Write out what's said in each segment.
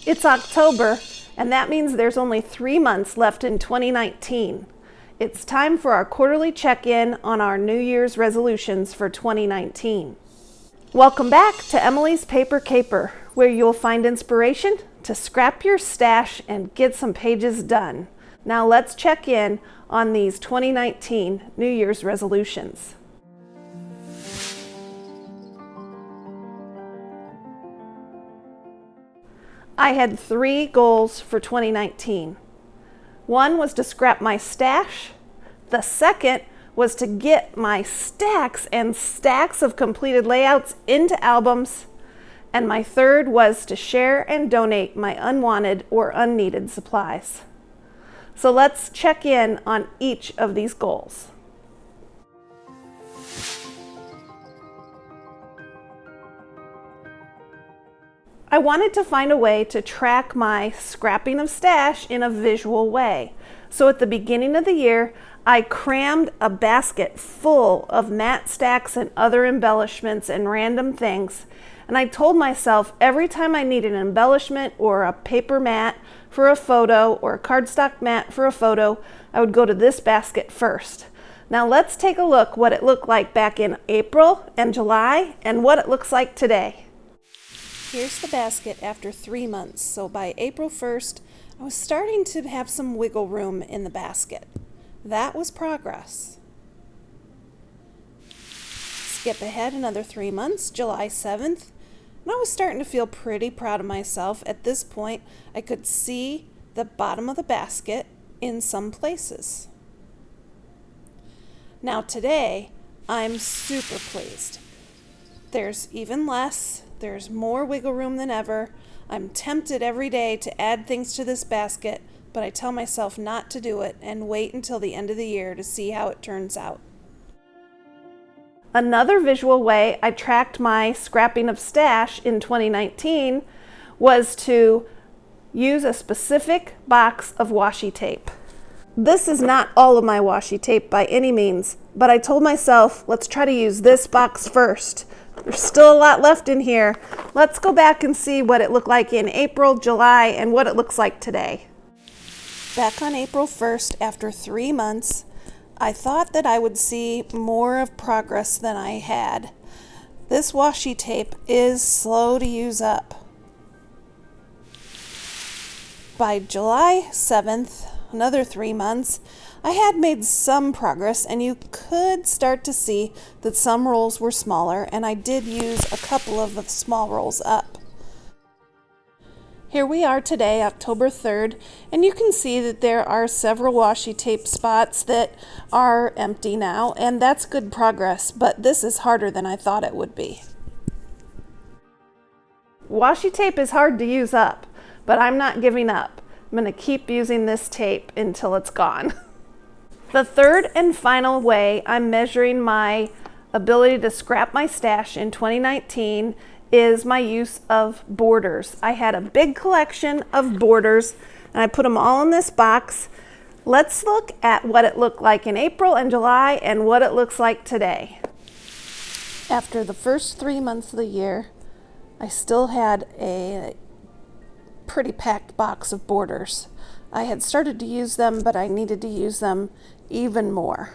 It's October, and that means there's only 3 months left in 2019. It's time for our quarterly check-in on our New Year's resolutions for 2019. Welcome back to Emilee's Paper Caper, where you'll find inspiration to scrap your stash and get some pages done. Now let's check in on these 2019 New Year's resolutions. I had 3 goals for 2019. One was to scrap my stash. The second was to get my stacks and stacks of completed layouts into albums. And my third was to share and donate my unwanted or unneeded supplies. So let's check in on each of these goals. I wanted to find a way to track my scrapping of stash in a visual way. So at the beginning of the year, I crammed a basket full of mat stacks and other embellishments and random things. And I told myself every time I needed an embellishment or a paper mat for a photo or a cardstock mat for a photo, I would go to this basket first. Now let's take a look what it looked like back in April and July and what it looks like today. Here's the basket after 3 months. So by April 1st, I was starting to have some wiggle room in the basket. That was progress. Skip ahead another 3 months, July 7th, and I was starting to feel pretty proud of myself. At this point, I could see the bottom of the basket in some places. Now today, I'm super pleased. There's even less. There's more wiggle room than ever. I'm tempted every day to add things to this basket, but I tell myself not to do it and wait until the end of the year to see how it turns out. Another visual way I tracked my scrapping of stash in 2019 was to use a specific box of washi tape. This is not all of my washi tape by any means, but I told myself, let's try to use this box first. There's still a lot left in here. Let's go back and see what it looked like in April, July, and what it looks like today. Back on April 1st, after 3 months, I thought that I would see more of progress than I had. This washi tape is slow to use up. By July 7th, another 3 months, I had made some progress, and you could start to see that some rolls were smaller, and I did use a couple of the small rolls up. Here we are today, October 3rd, and you can see that there are several washi tape spots that are empty now, and that's good progress, but this is harder than I thought it would be. Washi tape is hard to use up, but I'm not giving up. I'm going to keep using this tape until it's gone. The third and final way I'm measuring my ability to scrap my stash in 2019 is my use of borders. I had a big collection of borders and I put them all in this box. Let's look at what it looked like in April and July and what it looks like today. After the first 3 months of the year, I still had a pretty packed box of borders. I had started to use them, but I needed to use them even more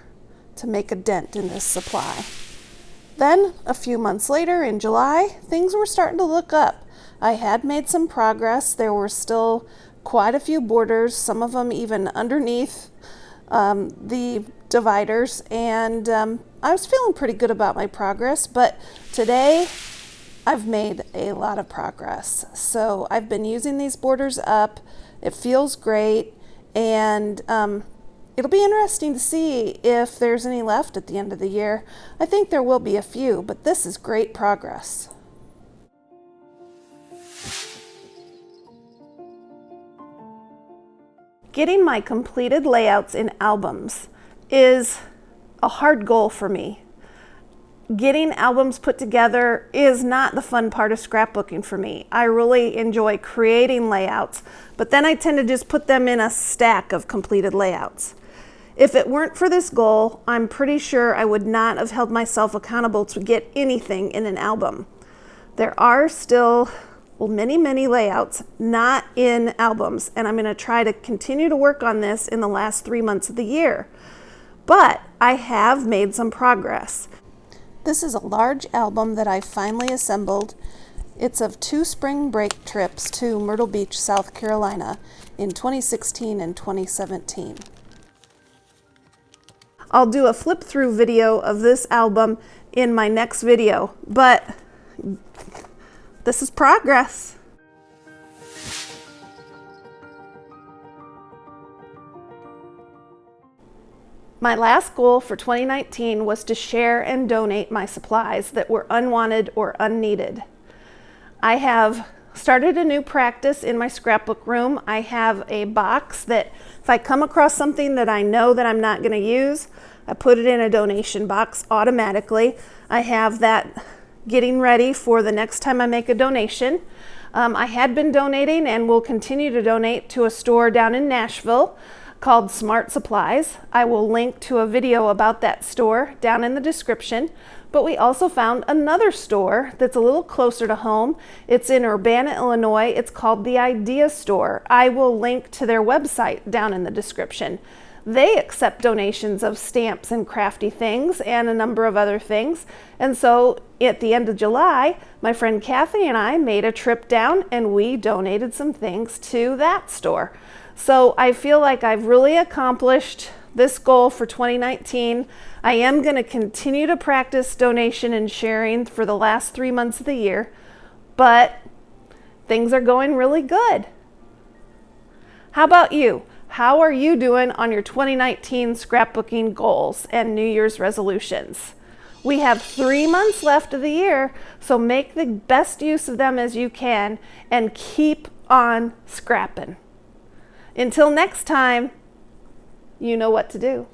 to make a dent in this supply. Then, a few months later, in July, things were starting to look up. I had made some progress. There were still quite a few borders, some of them even underneath the dividers, and I was feeling pretty good about my progress, but today I've made a lot of progress. So I've been using these borders up. It feels great, and it'll be interesting to see if there's any left at the end of the year. I think there will be a few, but this is great progress. Getting my completed layouts in albums is a hard goal for me. Getting albums put together is not the fun part of scrapbooking for me. I really enjoy creating layouts, but then I tend to just put them in a stack of completed layouts. If it weren't for this goal, I'm pretty sure I would not have held myself accountable to get anything in an album. There are still many layouts, not in albums. And I'm going to try to continue to work on this in the last 3 months of the year. But I have made some progress. This is a large album that I finally assembled. It's of 2 spring break trips to Myrtle Beach, South Carolina in 2016 and 2017. I'll do a flip through video of this album in my next video, but this is progress. My last goal for 2019 was to share and donate my supplies that were unwanted or unneeded. I have started a new practice in my scrapbook room. I have a box that if I come across something that I know that I'm not going to use, I put it in a donation box automatically. I have that getting ready for the next time I make a donation. I had been donating and will continue to donate to a store down in Nashville called Smart Supplies. I will link to a video about that store down in the description. But we also found another store that's a little closer to home. It's in Urbana, Illinois. It's called the Idea Store. I will link to their website down in the description. They accept donations of stamps and crafty things and a number of other things. And so at the end of July, my friend Kathy and I made a trip down and we donated some things to that store. So I feel like I've really accomplished this goal for 2019. I am going to continue to practice donation and sharing for the last 3 months of the year, but things are going really good. How about you? How are you doing on your 2019 scrapbooking goals and New Year's resolutions? We have 3 months left of the year, so make the best use of them as you can and keep on scrapping. Until next time, you know what to do.